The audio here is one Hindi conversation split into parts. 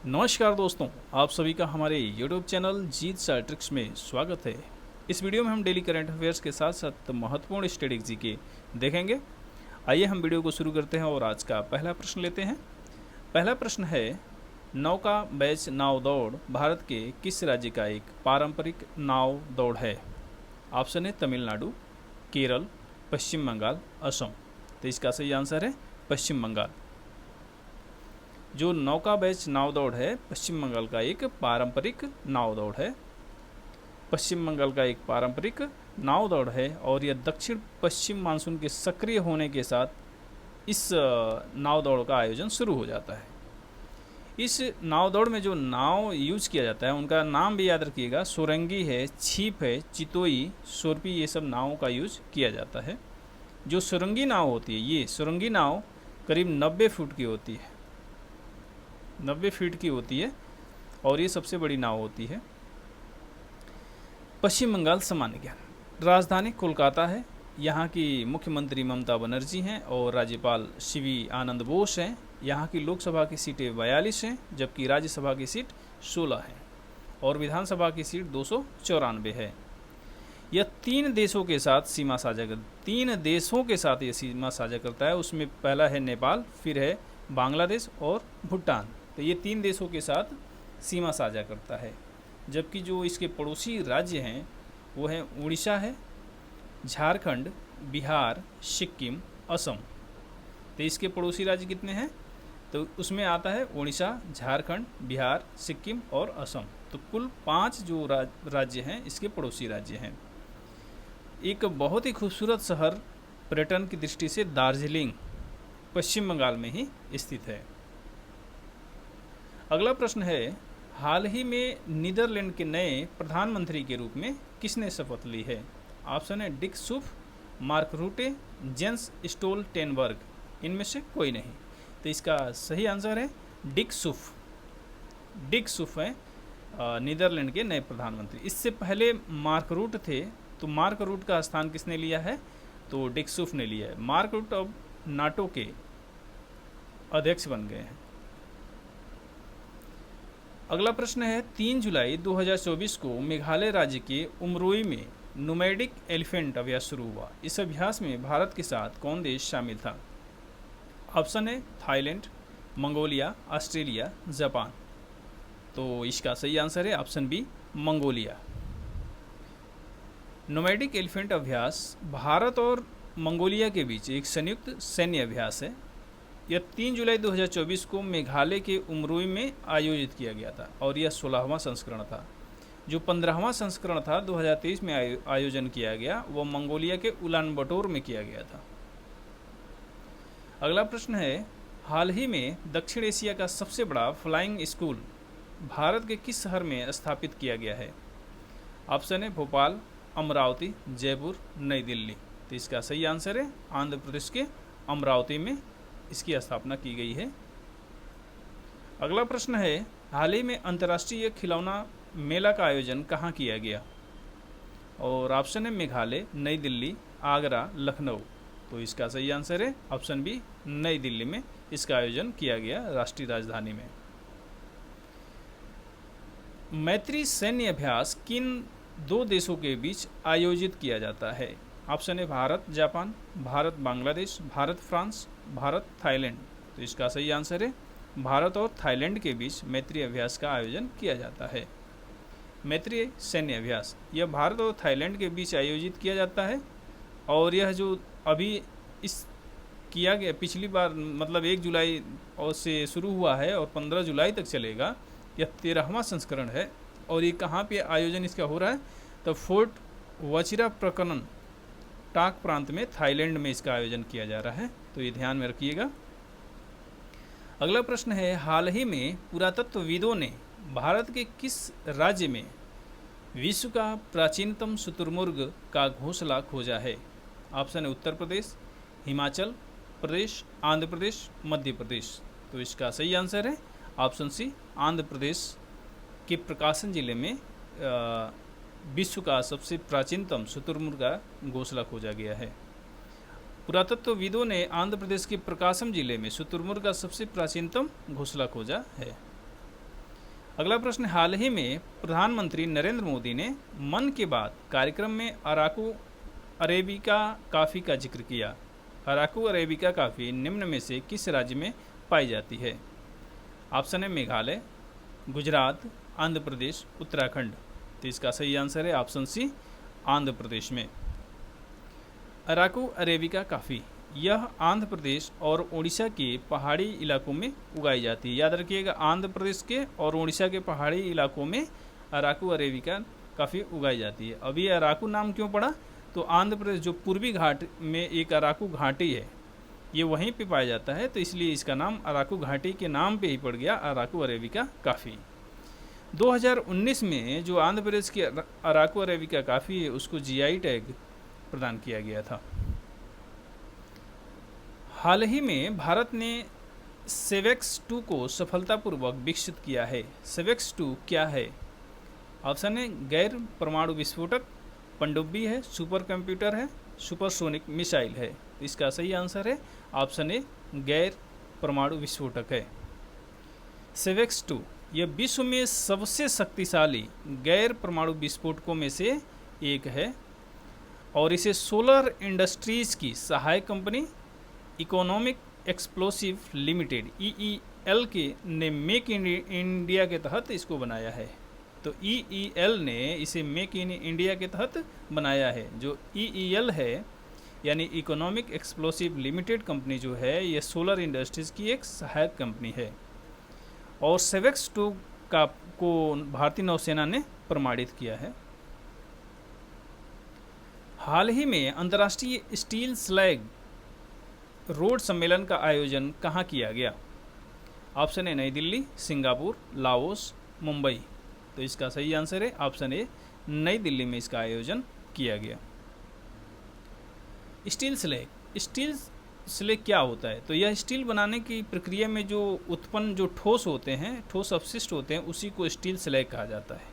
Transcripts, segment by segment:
नमस्कार दोस्तों, आप सभी का हमारे YouTube चैनल जीत सा ट्रिक्स में स्वागत है। इस वीडियो में हम डेली करंट अफेयर्स के साथ साथ महत्वपूर्ण स्टैटिस्टिक्स के देखेंगे। आइए हम वीडियो को शुरू करते हैं और आज का पहला प्रश्न लेते हैं। पहला प्रश्न है, नौका बैच नाव दौड़ भारत के किस राज्य का एक पारंपरिक नाव दौड़ है? ऑप्शन है तमिलनाडु, केरल, पश्चिम बंगाल, असम। तो इसका सही आंसर है पश्चिम बंगाल। जो नौका बैच नाव दौड़ है पश्चिम बंगाल का एक पारंपरिक नाव दौड़ है। पश्चिम बंगाल का एक पारंपरिक नाव दौड़ है और यह दक्षिण पश्चिम मानसून के सक्रिय होने के साथ इस नाव दौड़ का आयोजन शुरू हो जाता है। इस नाव दौड़ में जो नाव यूज किया जाता है उनका नाम भी याद रखिएगा। सोरंगी है, छिप है, चितोई, सोरपी, ये सब नावों का यूज किया जाता है। जो सुरंगी नाव होती है, ये सुरंगी नाव करीब 90 फुट की होती है, 90 फीट की होती है और ये सबसे बड़ी नाव होती है। पश्चिम बंगाल सामान्य ज्ञान, राजधानी कोलकाता है। यहाँ की मुख्यमंत्री ममता बनर्जी हैं और राज्यपाल सीवी आनंद बोस हैं। यहाँ की लोकसभा की सीटें 42 हैं, जबकि राज्यसभा की सीट 16 है और विधानसभा की सीट 294 है। यह 3 देशों के साथ सीमा साझा कर 3 देशों के साथ ये सीमा साझा करता है। उसमें पहला है नेपाल, फिर है बांग्लादेश और भूटान। तो ये 3 देशों के साथ सीमा साझा करता है। जबकि जो इसके पड़ोसी राज्य हैं वो हैं उड़ीसा है, झारखंड, बिहार, सिक्किम, असम। तो इसके पड़ोसी राज्य कितने हैं? तो उसमें आता है उड़ीसा, झारखंड, बिहार, सिक्किम और असम। तो कुल 5 जो राज्य हैं इसके पड़ोसी राज्य हैं। एक बहुत ही खूबसूरत शहर पर्यटन की दृष्टि से दार्जिलिंग पश्चिम बंगाल में ही स्थित है। अगला प्रश्न है, हाल ही में नीदरलैंड के नए प्रधानमंत्री के रूप में किसने शपथ ली है? ऑप्शन है डिक सूफ, मार्क रूटे, जेंस स्टोल्टेनबर्ग। इनमें से कोई नहीं। तो इसका सही आंसर है डिक सूफ। डिक सूफ है नीदरलैंड के नए प्रधानमंत्री। इससे पहले मार्क रूट थे, तो मार्क रूट का स्थान किसने लिया है? तो डिक सूफ ने लिया है। मार्क रूट अब नाटो के अध्यक्ष बन गए हैं। अगला प्रश्न है, 3 जुलाई 2024 को मेघालय राज्य के उमरोई में नोमैडिक एलिफेंट अभ्यास शुरू हुआ। इस अभ्यास में भारत के साथ कौन देश शामिल था? ऑप्शन है थाईलैंड, मंगोलिया, ऑस्ट्रेलिया, जापान। तो इसका सही आंसर है option B, Mongolia. Nomadic elephant अभ्यास भारत और मंगोलिया के बीच एक संयुक्त सैन्य अभ्यास है। यह 3 जुलाई 2024 को मेघालय के उमरोई में आयोजित किया गया था और यह 16वां संस्करण था। जो 15वां संस्करण था 2023 में आयोजन किया गया, वह मंगोलिया के उलानबटोर में किया गया था। अगला प्रश्न है, हाल ही में दक्षिण एशिया का सबसे बड़ा फ्लाइंग स्कूल भारत के किस शहर में स्थापित किया गया है? ऑप्शन है भोपाल, अमरावती, जयपुर, नई दिल्ली। तो इसका सही आंसर है आंध्र प्रदेश के अमरावती में इसकी स्थापना की गई है। अगला प्रश्न है, हाल ही में अंतर्राष्ट्रीय खिलौना मेला का आयोजन कहाँ किया गया? और ऑप्शन है मेघालय, नई दिल्ली, आगरा, लखनऊ। तो इसका सही आंसर है ऑप्शन बी, नई दिल्ली में इसका आयोजन किया गया, राष्ट्रीय राजधानी में। मैत्री सैन्य अभ्यास किन 2 देशों के बीच आयोजित किया जाता है? ऑप्शन है Bharat Japan, Bharat Bangladesh, Bharat France, Bharat Thailand. तो इसका सही आंसर है भारत और थाईलैंड के बीच मैत्री अभ्यास का आयोजन किया जाता है। मैत्री सैन्य अभ्यास यह भारत और थाईलैंड के बीच आयोजित किया जाता है और यह जो अभी इस किया गया पिछली बार मतलब 1 जुलाई और से शुरू हुआ है और 15 जुलाई तक चलेगा। यह 13वां संस्करण है और ये कहाँ पे आयोजन इसका हो रहा है? तो फोर्ट वचिरापक्कनम टाक प्रांत में थाईलैंड में इसका आयोजन किया जा रहा है। तो ये ध्यान में रखिएगा। अगला प्रश्न है, हाल ही में पुरातत्वविदों ने भारत के किस राज्य में विश्व का प्राचीनतम शुतुरमुर्ग का घोंसला खोजा है? ऑप्शन है उत्तर प्रदेश, हिमाचल प्रदेश, आंध्र प्रदेश, मध्य प्रदेश। तो इसका सही आंसर है ऑप्शन सी, आंध्र प्रदेश के प्रकाशन जिले में विश्व का सबसे प्राचीनतम शुतुरमुर्ग का घोंसला खोजा गया है। पुरातत्वविदों ने आंध्र प्रदेश के प्रकाशम जिले में शुतुरमुर्ग का सबसे प्राचीनतम घोंसला खोजा है। अगला प्रश्न, हाल ही में प्रधानमंत्री नरेंद्र मोदी ने मन की बात कार्यक्रम में अराकू अरेबिका कॉफ़ी का जिक्र किया। अराकू अरेबिका कॉफ़ी निम्न में से किस राज्य में पाई जाती है? ऑप्शन है मेघालय, गुजरात, आंध्र प्रदेश, उत्तराखंड। तो इसका सही आंसर है ऑप्शन सी, आंध्र प्रदेश में। अराकू अरेबिका कॉफ़ी यह आंध्र प्रदेश और उड़ीसा के पहाड़ी इलाकों में उगाई जाती है। याद रखिएगा, आंध्र प्रदेश के और उड़ीसा के पहाड़ी इलाकों में अराकू अरेबिका कॉफ़ी उगाई जाती है। अब ये अराकू नाम क्यों पड़ा? तो आंध्र प्रदेश जो पूर्वी घाट में एक अराकू घाटी है, ये वहीं पे पाया जाता है, तो इसलिए इसका नाम अराकू घाटी के नाम पे ही पड़ गया, अराकू अरेबिका कॉफ़ी। 2019 में जो आंध्र प्रदेश की अराकू अरेबिका कॉफ़ी है उसको जीआई टैग प्रदान किया गया था। हाल ही में भारत ने सेवेक्स 2 को सफलतापूर्वक विकसित किया है। सेवेक्स 2 क्या है? ऑप्शन है गैर परमाणु विस्फोटक, पनडुब्बी है, सुपर कंप्यूटर है, सुपरसोनिक मिसाइल है। तो इसका सही आंसर है ऑप्शन ए, गैर परमाणु विस्फोटक है। सेवेक्स 2 यह विश्व में सबसे शक्तिशाली गैर परमाणु विस्फोटकों में से एक है और इसे सोलर इंडस्ट्रीज की सहायक company economic explosive limited EEL के ने मेक इन इंडिया के तहत इसको बनाया है। तो EEL ने इसे मेक इन इंडिया के तहत बनाया है। जो EEL है यानी इकोनॉमिक एक्सप्लोसिव लिमिटेड कंपनी जो है, ये सोलर इंडस्ट्रीज़ की एक सहायक कंपनी है। और सेवेक्स 2 को भारतीय नौसेना ने प्रमाणित किया है। हाल ही में अंतर्राष्ट्रीय स्टील स्लैग रोड सम्मेलन का आयोजन कहाँ किया गया? ऑप्शन ए नई दिल्ली, सिंगापुर, लाओस, मुंबई। तो इसका सही आंसर है ऑप्शन ए, नई दिल्ली में इसका आयोजन किया गया। स्टील स्लैग क्या होता है? तो यह स्टील बनाने की प्रक्रिया में जो उत्पन्न जो ठोस होते हैं, ठोस अपशिष्ट होते हैं, उसी को स्टील स्लैग कहा जाता है।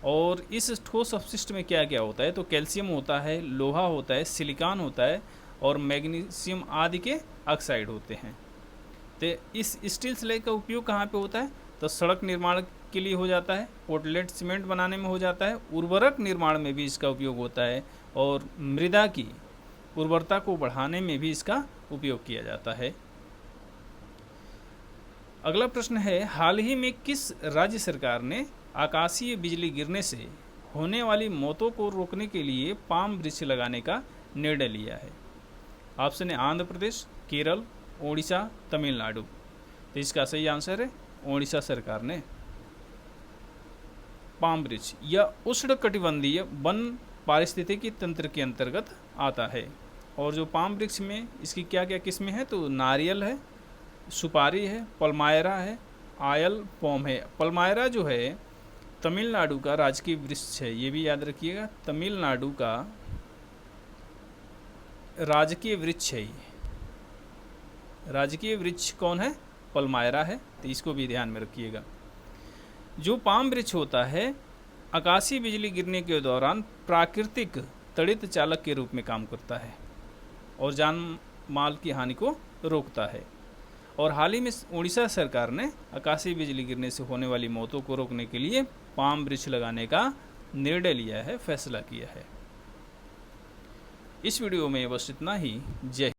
और इस ठोस अपशिष्ट में क्या क्या होता है? तो कैल्शियम होता है, लोहा होता है, सिलिकॉन होता है और मैग्नीशियम आदि के ऑक्साइड होते हैं। तो इस स्टील स्लैग का उपयोग कहाँ पे होता है? तो सड़क निर्माण के लिए हो जाता है, पोर्टलैंड सीमेंट बनाने में हो जाता है, उर्वरक निर्माण में भी इसका उपयोग होता है और मृदा की उर्वरता को बढ़ाने में भी इसका उपयोग किया जाता है। अगला प्रश्न है, हाल ही में किस राज्य सरकार ने आकाशीय बिजली गिरने से होने वाली मौतों को रोकने के लिए पाम वृक्ष लगाने का निर्णय लिया है? ऑप्शन है आंध्र प्रदेश, केरल, ओडिशा, तमिलनाडु। तो इसका सही आंसर है ओडिशा सरकार ने। पाम वृक्ष यह उष्णकटिबंधीय वन पारिस्थितिकी तंत्र के अंतर्गत आता है। और जो पाम वृक्ष में इसकी क्या क्या किस्में हैं? तो नारियल है, सुपारी है, पल्मायरा है, आयल पॉम है। पल्मायरा जो है तमिलनाडु का राजकीय वृक्ष है, ये भी याद रखिएगा, तमिलनाडु का राजकीय वृक्ष है। राजकीय वृक्ष कौन है? पल्मायरा है, तो इसको भी ध्यान में रखिएगा। जो पाम वृक्ष होता है आकाशीय बिजली गिरने के दौरान प्राकृतिक तड़ित चालक के रूप में काम करता है और जान माल की हानि को रोकता है। और हाल ही में उड़ीसा सरकार ने आकाशीय बिजली गिरने से होने वाली मौतों को रोकने के लिए पाम वृक्ष लगाने का निर्णय लिया है, फैसला किया है। इस वीडियो में बस इतना ही। जय